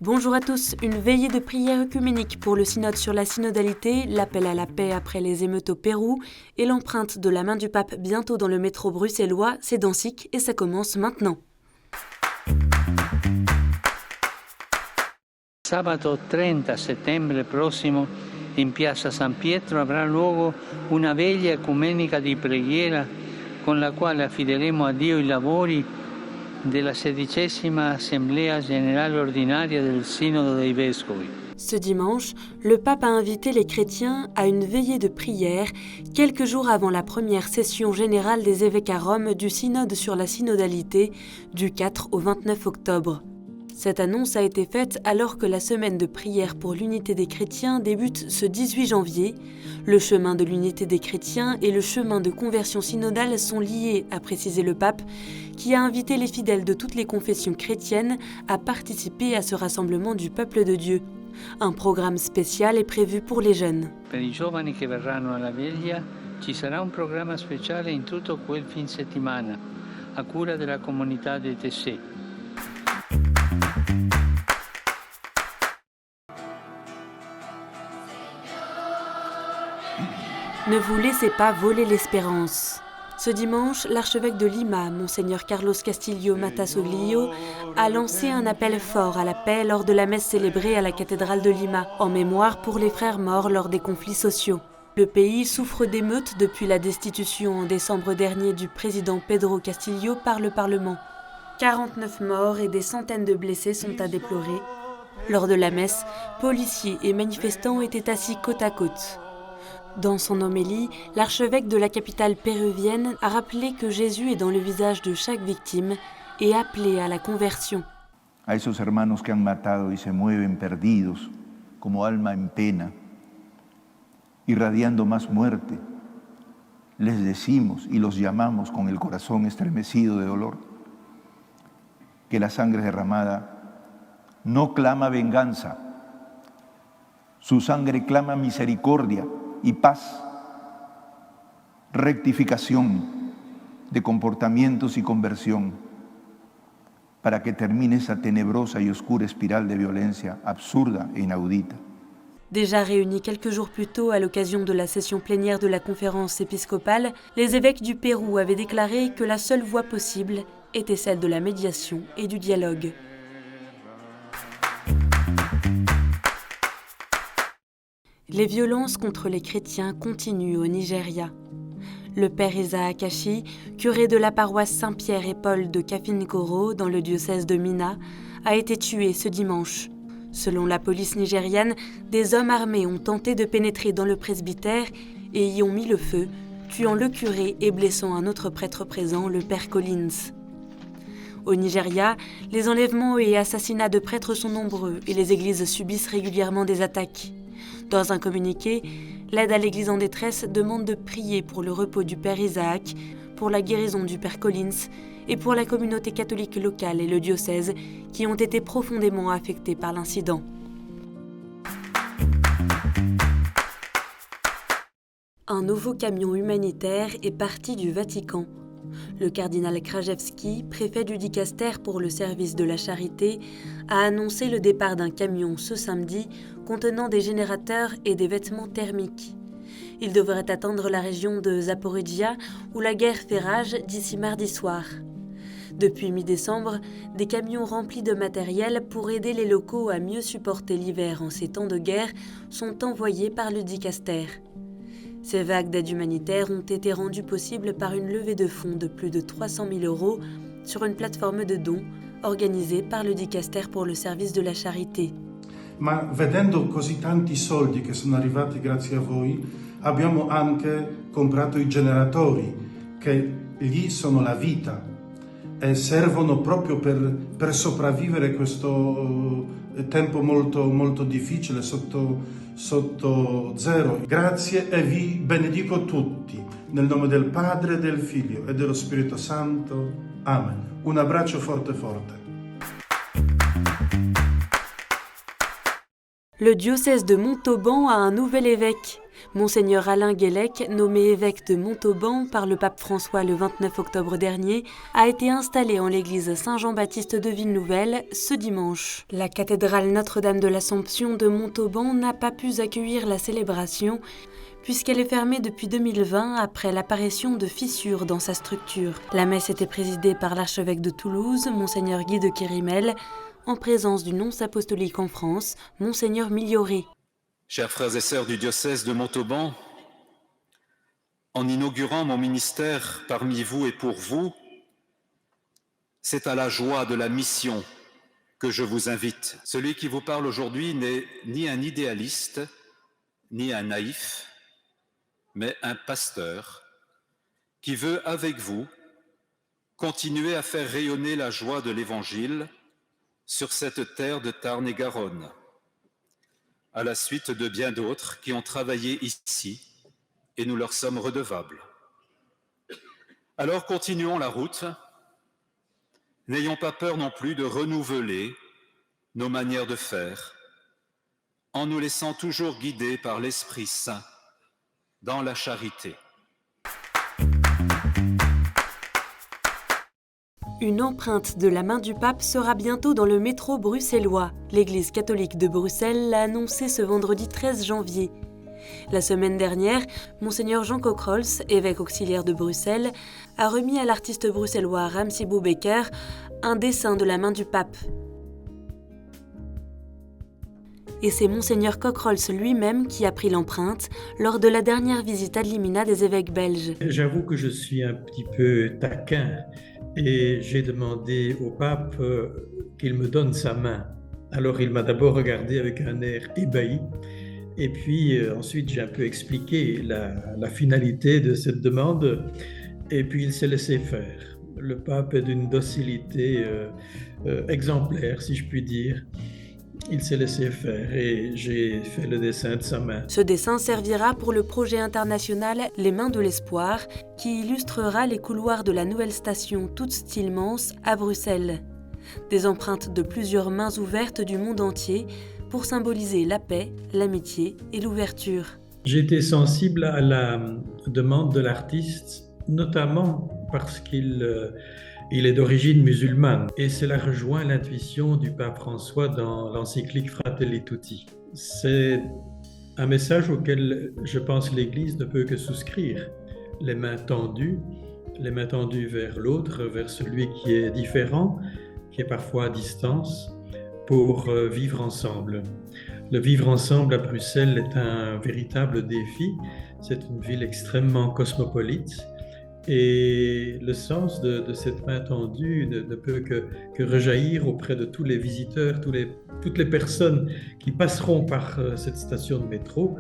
Bonjour à tous, une veillée de prière œcuménique pour le synode sur la synodalité, l'appel à la paix après les émeutes au Pérou et l'empreinte de la main du pape bientôt dans le métro bruxellois, c'est dans SIC et ça commence maintenant. Sabato 30 settembre prossimo in Piazza San Pietro avrà luogo una veglia ecumenica di preghiera con la quale affideremo a Dio i lavori della 16ª Assemblea Generale Ordinaria del Sinodo dei Vescovi. Ce dimanche, le pape a invité les chrétiens à une veillée de prière quelques jours avant la première session générale des évêques à Rome du synode sur la synodalité du 4 au 29 octobre. Cette annonce a été faite alors que la semaine de prière pour l'unité des chrétiens débute ce 18 janvier. Le chemin de l'unité des chrétiens et le chemin de conversion synodale sont liés, a précisé le pape, qui a invité les fidèles de toutes les confessions chrétiennes à participer à ce rassemblement du peuple de Dieu. Un programme spécial est prévu pour les jeunes. Per i giovani che verranno alla veglia ci sarà un programma speciale in tutto quel fin settimana a cura della comunità dei Tessè. Ne vous laissez pas voler l'espérance. Ce dimanche, l'archevêque de Lima, Monseigneur Carlos Castillo Matasoglio, a lancé un appel fort à la paix lors de la messe célébrée à la cathédrale de Lima, en mémoire pour les frères morts lors des conflits sociaux. Le pays souffre d'émeutes depuis la destitution en décembre dernier du président Pedro Castillo par le Parlement. 49 morts et des centaines de blessés sont à déplorer. Lors de la messe, policiers et manifestants étaient assis côte à côte. Dans son homélie, l'archevêque de la capitale péruvienne a rappelé que Jésus est dans le visage de chaque victime et appelé à la conversion. A esos hermanos que han matado y se mueven perdidos, como alma en pena, irradiando más muerte, les decimos y los llamamos con el corazón estremecido de dolor, que la sangre derramada no clama venganza, su sangre clama misericordia y paz, rectificación de comportamientos y conversión, para que termine esa tenebrosa y oscura espiral de violencia absurda e inaudita. Déjà réunis quelques jours plus tôt à l'occasion de la session plénière de la conférence épiscopale, les évêques du Pérou avaient déclaré que la seule voie possible était celle de la médiation et du dialogue. Les violences contre les chrétiens continuent au Nigeria. Le père Isaac Achi, curé de la paroisse Saint-Pierre et Paul de Kafinkoro dans le diocèse de Minna, a été tué ce dimanche. Selon la police nigériane, des hommes armés ont tenté de pénétrer dans le presbytère et y ont mis le feu, tuant le curé et blessant un autre prêtre présent, le père Collins. Au Nigeria, les enlèvements et assassinats de prêtres sont nombreux et les églises subissent régulièrement des attaques. Dans un communiqué, l'aide à l'Église en détresse demande de prier pour le repos du Père Isaac, pour la guérison du Père Collins et pour la communauté catholique locale et le diocèse qui ont été profondément affectés par l'incident. Un nouveau camion humanitaire est parti du Vatican. Le cardinal Krajewski, préfet du dicaster pour le service de la charité, a annoncé le départ d'un camion ce samedi contenant des générateurs et des vêtements thermiques. Il devrait atteindre la région de Zaporizhia où la guerre fait rage d'ici mardi soir. Depuis mi-décembre, des camions remplis de matériel pour aider les locaux à mieux supporter l'hiver en ces temps de guerre sont envoyés par le dicaster. Ces vagues d'aide humanitaire ont été rendues possibles par une levée de fonds de plus de 300 000 € sur une plateforme de dons organisée par le dicaster pour le service de la charité. Ma vedendo così tanti soldi che sono arrivati grazie a voi, abbiamo anche comprato i generatori che gli sono la vita e servono proprio per sopravvivere questo tempo molto difficile sotto zero. Grazie e vi benedico tutti nel nome del Padre, del Figlio e dello Spirito Santo. Amen. Un abbraccio forte. Le diocèse de Montauban a un nouvel évêque. Monseigneur Alain Guélec, nommé évêque de Montauban par le pape François le 29 octobre dernier, a été installé en l'église Saint-Jean-Baptiste de Ville-Nouvelle ce dimanche. La cathédrale Notre-Dame de l'Assomption de Montauban n'a pas pu accueillir la célébration puisqu'elle est fermée depuis 2020 après l'apparition de fissures dans sa structure. La messe était présidée par l'archevêque de Toulouse, Monseigneur Guy de Kérimel, en présence du nonce apostolique en France, Monseigneur Miglioré. Chers frères et sœurs du diocèse de Montauban, en inaugurant mon ministère parmi vous et pour vous, c'est à la joie de la mission que je vous invite. Celui qui vous parle aujourd'hui n'est ni un idéaliste, ni un naïf, mais un pasteur qui veut, avec vous, continuer à faire rayonner la joie de l'Évangile sur cette terre de Tarn-et-Garonne, à la suite de bien d'autres qui ont travaillé ici, et nous leur sommes redevables. Alors continuons la route, n'ayons pas peur non plus de renouveler nos manières de faire, en nous laissant toujours guider par l'Esprit Saint dans la charité. Une empreinte de la main du pape sera bientôt dans le métro bruxellois. L'Église catholique de Bruxelles l'a annoncé ce vendredi 13 janvier. La semaine dernière, Monseigneur Jean Cockrols, évêque auxiliaire de Bruxelles, a remis à l'artiste bruxellois Ramsey Boubeker un dessin de la main du pape. Et c'est Monseigneur Cockrols lui-même qui a pris l'empreinte lors de la dernière visite ad limina des évêques belges. J'avoue que je suis un petit peu taquin et j'ai demandé au pape qu'il me donne sa main. Alors il m'a d'abord regardé avec un air ébahi et puis ensuite j'ai un peu expliqué la finalité de cette demande et puis il s'est laissé faire. Le pape est d'une docilité exemplaire, si je puis dire. Il s'est laissé faire et j'ai fait le dessin de sa main. Ce dessin servira pour le projet international Les Mains de l'Espoir, qui illustrera les couloirs de la nouvelle station Toets-Tielemans à Bruxelles. Des empreintes de plusieurs mains ouvertes du monde entier pour symboliser la paix, l'amitié et l'ouverture. J'ai été sensible à la demande de l'artiste, notamment parce qu'il est d'origine musulmane et cela rejoint l'intuition du pape François dans l'encyclique Fratelli Tutti. C'est un message auquel je pense l'Église ne peut que souscrire. Les mains tendues vers l'autre, vers celui qui est différent, qui est parfois à distance, pour vivre ensemble. Le vivre ensemble à Bruxelles est un véritable défi. C'est une ville extrêmement cosmopolite. Et le sens de cette main tendue ne peut que rejaillir auprès de tous les visiteurs, toutes les personnes qui passeront par cette station de métro.